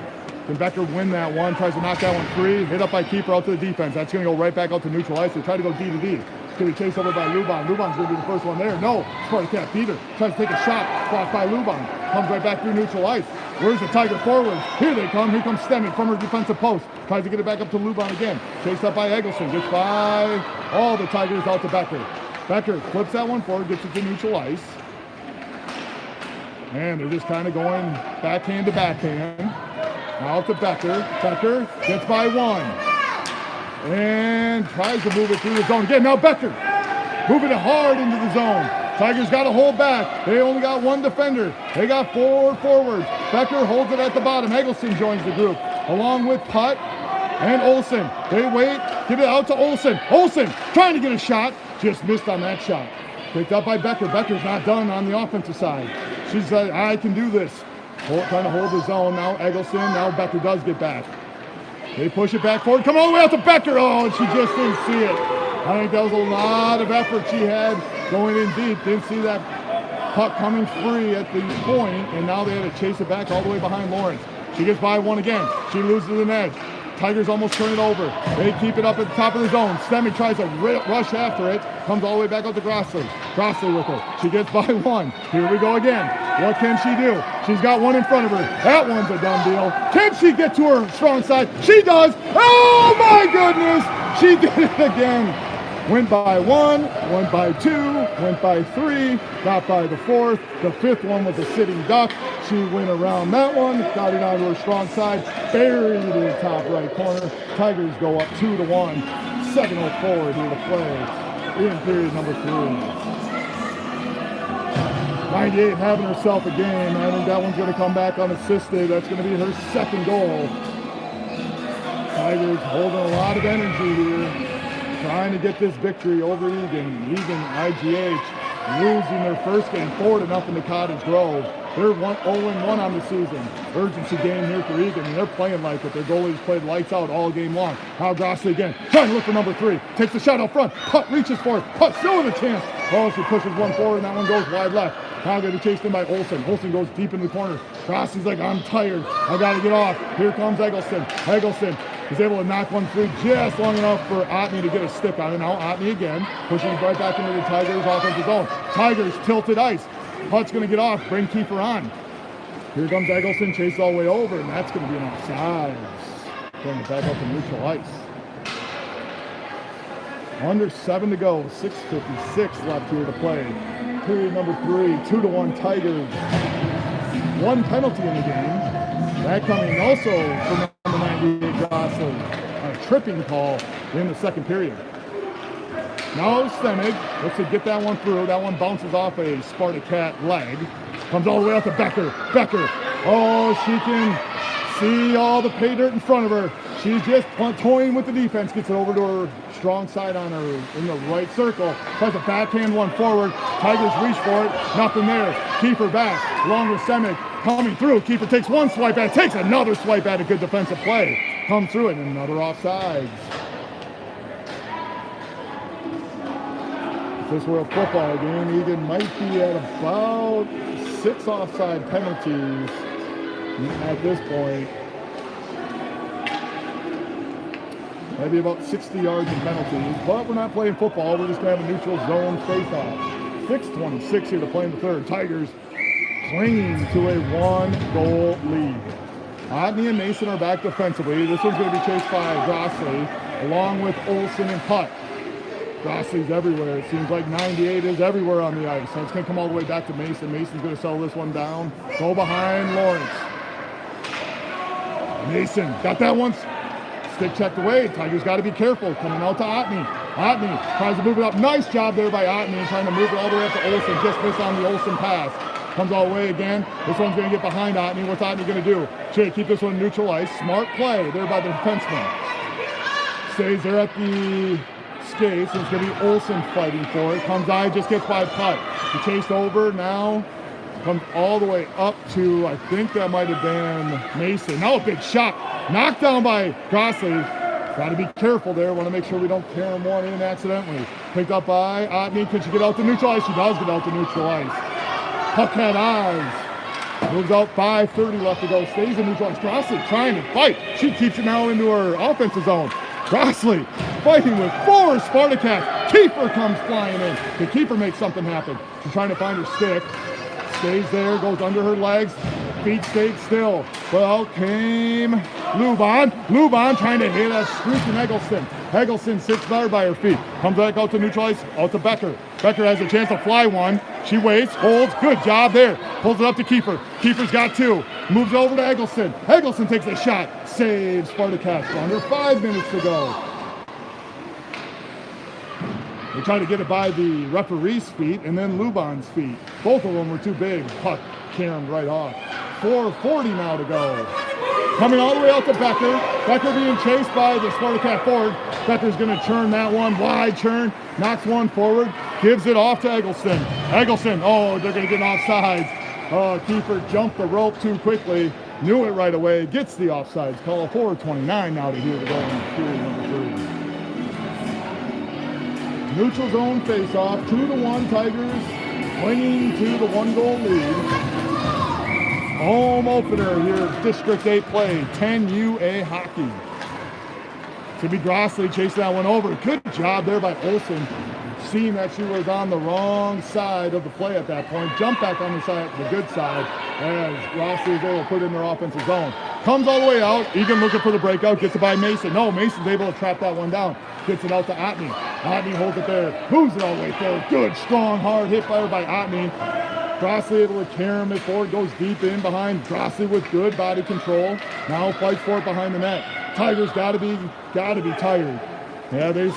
Can Becker win that one? Tries to knock that one free. Hit up by Kieffer out to the defense. That's going to go right back out to neutral ice. They try to go D to D. It's going to be chased over by Lubon. Lubon's going to be the first one there. No. Spartacat beat her. Tries to take a shot. Blocked by Lubon. Comes right back through neutral ice. Where's the Tiger forwards? Here they come. Here comes Stemmig from her defensive post. Tries to get it back up to Lubon again. Chased up by Eggleston. Gets by all the Tigers out to Becker. Becker flips that one forward. Gets it to neutral ice. And they're just kind of going backhand to backhand. Now to Becker. Becker gets by 1. And tries to move it through the zone again. Now Becker moving it hard into the zone. Tigers got to hold back. They only got 1 defender. They got 4 forwards. Becker holds it at the bottom. Eggleston joins the group along with Putt and Olsen. They wait. Give it out to Olsen. Olsen trying to get a shot. Just missed on that shot. Picked up by Becker. Becker's not done on the offensive side. She's like, I can do this. Trying to hold the zone. Now Eggleston. Now Becker does get back. They push it back forward. Come all the way out to Becker. Oh, and she just didn't see it. I think that was a lot of effort she had going in deep. Didn't see that puck coming free at the point, and now they had to chase it back all the way behind Lawrence. She gets by 1 again. She loses an edge. Tigers almost turn it over. They keep it up at the top of the zone. Stemick tries to rush after it. Comes all the way back out to Grossley. Grossley with it. She gets by one. Here we go again. What can she do? She's got one in front of her. That one's a done deal. Can she get to her strong side? She does. Oh my goodness. She did it again. Went by one, went by two, went by three, got by the fourth. The fifth one was a sitting duck. She went around that one, got it onto her strong side, buried it in the top right corner. Tigers go up 2-1. 7:04 here to play in period number 3. 98 having herself a game. I think that one's going to come back unassisted. That's going to be her second goal. Tigers holding a lot of energy here, trying to get this victory over Egan. Egan, IGH, losing their first game 4-0 in the Cottage Grove. They're 0-1 on the season. Urgency game here for Egan, and they're playing like it. Their goalies played lights out all game long. Now Grossley again, trying to look for number 3. Takes the shot out front. Putt reaches for it. Putt still with a chance. Oh, she pushes one forward, and that one goes wide left. Now going to be chased in by Olsen. Olsen goes deep in the corner. Grossley's like, I'm tired. I got to get off. Here comes Eggleston. Eggleston is able to knock one free just long enough for Otney to get a stick on it. Now Otney again, pushing right back into the Tigers' offensive zone. Tigers tilted ice. Putt's going to get off, bring Kieffer on. Here comes Eggleston, chases all the way over, and that's going to be an offside. Going back up to neutral ice. Under 7 to go, 6:56 left here to play. Period number 3, 2-1 Tigers. One penalty in the game. That coming also from number 98 Grossley. A tripping call in the second period. Now Stemick looks to get that one through. That one bounces off a Spartacat leg. Comes all the way out to Becker. Becker. Oh, she can see all the pay dirt in front of her. She's just toying with the defense. Gets it over to her strong side on her in the right circle. Tries to backhand one forward. Tigers reach for it. Nothing there. Kieffer back. Along with Stemick. Coming through. Kieffer takes one swipe at it. Takes another swipe at a good defensive play. Comes through it. And another offsides. If this were a football game, Egan might be at about 6 offside penalties at this point. Maybe about 60 yards in penalties, but we're not playing football. We're just going to have a neutral zone face-off. 6:26 here to play in the third. Tigers clinging to a 1-goal lead. Otney and Mason are back defensively. This one's going to be chased by Grossley, along with Olsen and Putt. Grossley's everywhere. It seems like 98 is everywhere on the ice. So it's going to come all the way back to Mason. Mason's going to settle this one down. Go behind Lawrence. Mason got that one. Stick checked away. Tigers got to be careful. Coming out to Otney. Otney tries to move it up. Nice job there by Otney, trying to move it all the way up to Olsen. Just missed on the Olsen pass. Comes all the way again. This one's going to get behind Otney. What's Otney going to do? Should keep this one neutral ice. Smart play there by the defenseman. Stays there at the skates. It's going to be Olsen fighting for it. Comes by, just gets by Putt. He chased over now. Comes all the way up to, I think that might have been Mason. Now a big shot. Knocked down by Grossley. Got to be careful there. Want to make sure we don't carry one in accidentally. Picked up by Otney. Can she get out to neutral ice? She does get out to neutral ice. Puck had eyes. Moves out 5:30 left to go. Stays in neutral ice. Grossley trying to fight. She keeps it now into her offensive zone. Grossley fighting with 4 Spartacats. Kieffer comes flying in. The Kieffer makes something happen. She's trying to find her stick. Stays there, goes under her legs. Feet stayed still. Well, came Lubon. Lubon trying to hit a streaking Eggleston. Eggleston sits better by her feet. Comes back out to neutral ice, out to Becker. Becker has a chance to fly one. She waits, holds. Good job there. Pulls it up to Kieffer. Kieffer's got 2. Moves over to Eggleston. Eggleston takes a shot. Saves Spartacats. Under 5 minutes to go. They try to get it by the referee's feet and then Lubon's feet. Both of them were too big. Puck caromed right off. 4:40 now to go. Coming all the way out to Becker. Becker being chased by the Spartacat forward. Becker's going to churn that one. Wide churn. Knocks one forward. Gives it off to Eggleston. Eggleston. Oh, they're going to get offsides. Oh, Kieffer jumped the rope too quickly. Knew it right away. Gets the offsides call. 4:29 now to here to go in period number 3. Neutral zone face-off, 2-1 Tigers, clinging to the 1-goal lead. Home opener here at District 8 play, 10UA hockey. It's going to be Grossley chasing that one over. Good job there by Olsen. Seeing that she was on the wrong side of the play at that point. Jump back on the good side as Grossley is able to put it in their offensive zone. Comes all the way out. Egan looking for the breakout. Gets it by Mason. No, Mason's able to trap that one down. Gets it out to Otney. Otney holds it there. Moves it all the way forward. Good, strong, hard hit by Otney. Grossley able to carry him it forward. Goes deep in behind. Grossley with good body control. Now fights for it behind the net. Tigers gotta be tired. Yeah, they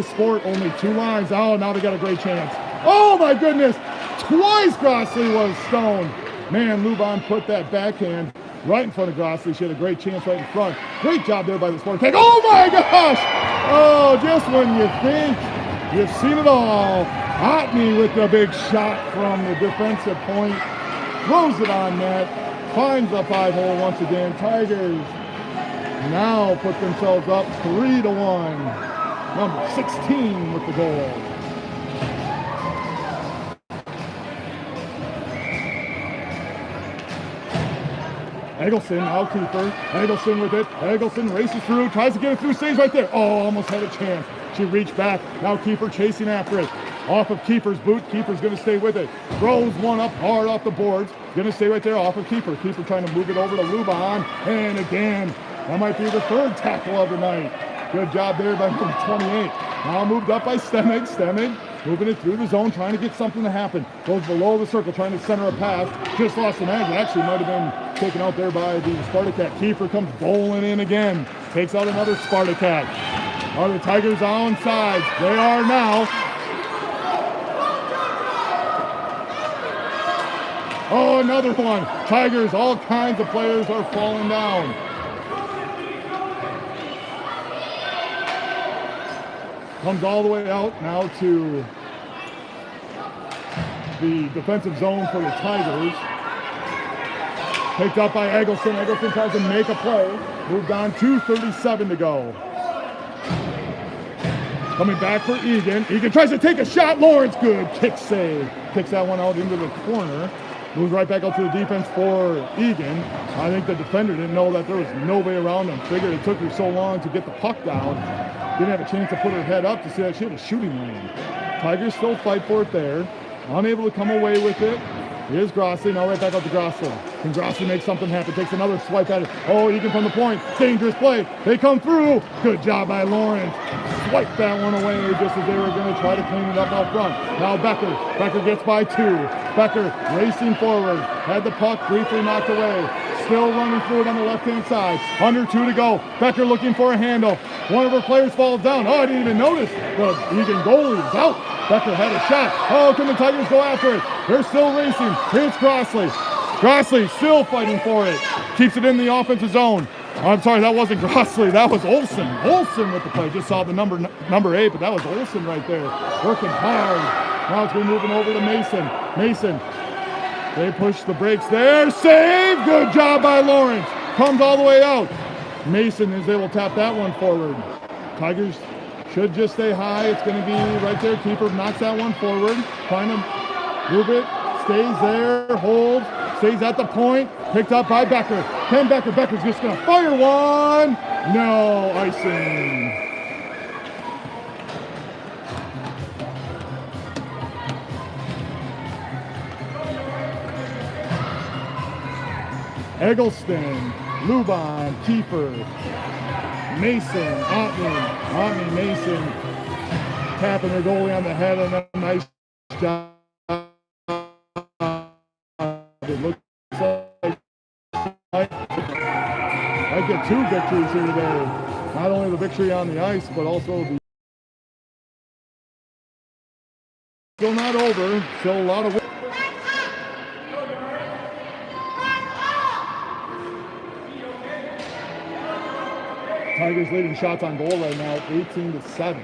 sport only 2 lines. Oh, now they got a great chance. Oh my goodness! Twice Grossley was stoned. Man, Luban put that backhand right in front of Grossley. She had a great chance right in front. Great job there by the Spartans. Oh my gosh! Oh, just when you think you've seen it all. Otney with the big shot from the defensive point. Throws it on net. Finds the 5-hole once again. Tigers now put themselves up 3-1. Number 16 with the goal. Eggleston, now Kieffer. Eggleston with it. Eggleston races through, tries to get it through, stays right there. Oh, almost had a chance. She reached back. Now Kieffer chasing after it. Off of Kieffer's boot. Kieffer's going to stay with it. Throws one up hard off the boards. Going to stay right there off of Kieffer. Kieffer trying to move it over to Luban. And again, that might be the 3rd tackle of the night. Good job there by number 28. Now moved up by Stemig. Stemig moving it through the zone, trying to get something to happen. Goes below the circle, trying to center a pass. Just lost an edge. It actually might have been taken out there by the Spartacat. Kieffer comes bowling in again. Takes out another Spartacat. Are the Tigers on sides? They are now. Oh, another one. Tigers, all kinds of players are falling down. Comes all the way out now to the defensive zone for the Tigers. Picked up by Eggleston. Eggleston tries to make a play. Moved on, 2:37 to go. Coming back for Egan. Egan tries to take a shot. Lawrence, good kick save. Kicks that one out into the corner. Moves right back out to the defense for Egan. I think the defender didn't know that there was nobody around him. Figured it took her so long to get the puck down. Didn't have a chance to put her head up to see that she had a shooting lane. Tigers still fight for it there. Unable to come away with it. Here's Grossley. Now right back up to Grossley. Can Grossley make something happen? Takes another swipe at it. Oh, Egan from the point. Dangerous play. They come through. Good job by Lawrence. Swipe that one away just as they were going to try to clean it up out front. Now Becker. Becker gets by 2. Becker racing forward. Had the puck briefly knocked away. Still running through it on the left-hand side. Under 2 to go. Becker looking for a handle. One of her players falls down. Oh, I didn't even notice. The Egan goalie is out. Becker had a shot. Oh, can the Tigers go after it? They're still racing. Here's Grossley. Grossley still fighting for it. Keeps it in the offensive zone. Oh, I'm sorry, that wasn't Grossley. That was Olsen. Olsen with the play. Just saw the number 8, but that was Olsen right there. Working hard. Now it's been moving over to Mason. Mason. They push the brakes there. Save! Good job by Lawrence. Comes all the way out. Mason is able to tap that one forward. Tigers should just stay high. It's going to be right there. Kieffer knocks that one forward. Trying to move it. Stays there. Holds. Stays at the point. Picked up by Becker. Ken Becker. Becker's just going to fire one. No icing. Eggleston, Luban, Kieffer, Mason, Otney, Mason, tapping her goalie on the head and a nice job. It looks like I get 2 victories here today. Not only the victory on the ice, but also the still not over. Still a lot of. Tigers leading shots on goal right now, 18-7.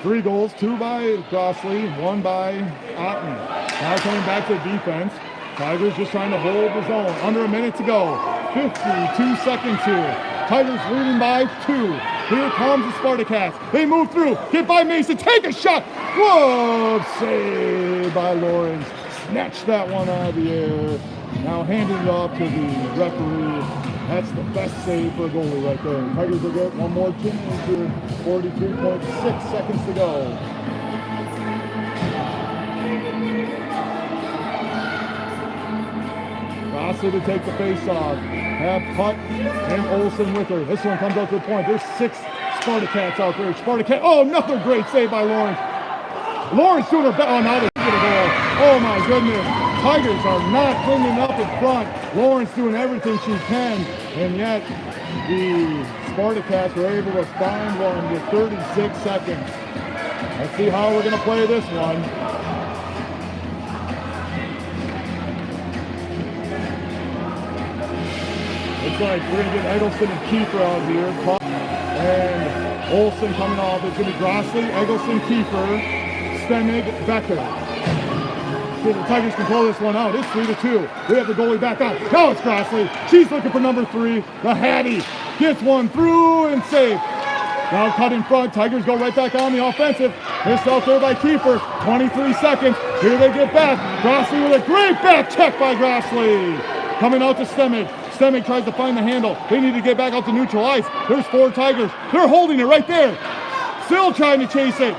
3 goals, 2 by Grossley, 1 by Otney. Now coming back to defense. Tigers just trying to hold the zone. Under a minute to go. 52 seconds here. Tigers leading by 2. Here comes the Spartacats. They move through. Get by Mason. Take a shot. Glove save by Lawrence. Snatched that one out of the air. Now handing it off to the referee. That's the best save for a goalie right there. Tigers will get one more change here. 43.6 seconds to go. Grassley to take the face off. Have Putt and Olsen with her. This one comes out to the point. There's 6 Spartacats out there. Spartacat. Oh, another great save by Lawrence. Lawrence doing her best. Oh, now they're going to go. Oh, my goodness. Tigers are not cleaning up in front. Lawrence doing everything she can. And yet, the Spartacats were able to find one with 36 seconds. Let's see how we're going to play this one. Looks like we're going to get Eggleston and Kieffer out here. And Olsen coming off. It's going to be Grassley, Eggleston, Kieffer, Stennig, Becker. See if the Tigers can pull this one out. It's 3-2. We have the goalie back on. Now it's Grassley. She's looking for number 3. The Hattie gets one through and safe. Now cut in front. Tigers go right back on the offensive. Missed out there by Kieffer. 23 seconds. Here they get back. Grassley with a great back check by Grassley. Coming out to Stennig. Stennig tries to find the handle. They need to get back out to neutral ice. There's 4 Tigers. They're holding it right there. Still trying to chase it.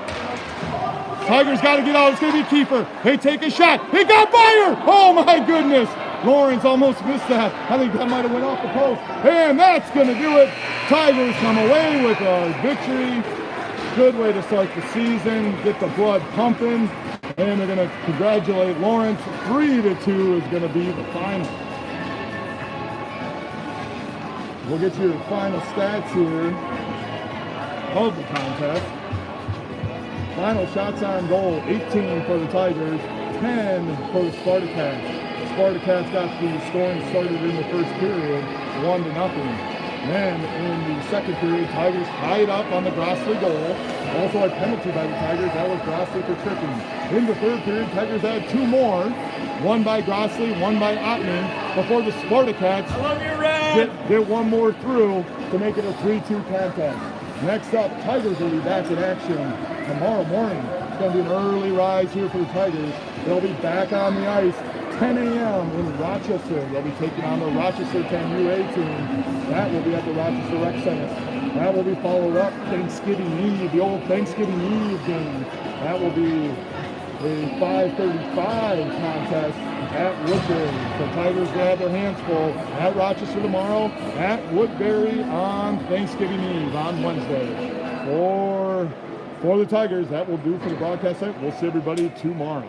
Tigers got to get out. It's going to be Kieffer. They take a shot. He got by her. Oh, my goodness. Lawrence almost missed that. I think that might have went off the post. And that's going to do it. Tigers come away with a victory. Good way to start the season. Get the blood pumping. And they're going to congratulate Lawrence. 3-2 is going to be the final. We'll get your final stats here of the contest. Final shots on goal, 18 for the Tigers, 10 for the Spartacats. The Spartacats got the scoring started in the first period, 1-0. Then in the second period, Tigers tied up on the Grassley goal. Also a penalty by the Tigers, that was Grassley for tripping. In the third period, Tigers had 2 more. One by Grassley, one by Ottman, before the Spartacats get one more through to make it a 3-2 contest. Next up, Tigers will be back in action tomorrow morning. It's going to be an early rise here for the Tigers. They'll be back on the ice 10 a.m. in Rochester. They'll be taking on the Rochester 10UA team. That will be at the Rochester Rec Center. That will be followed up Thanksgiving Eve, the old Thanksgiving Eve game. That will be a 5:35 contest at Woodbury. So Tigers will have their hands full at Rochester tomorrow, at Woodbury on Thanksgiving Eve on Wednesday. For the Tigers, that will do for the broadcast site. We'll see everybody tomorrow.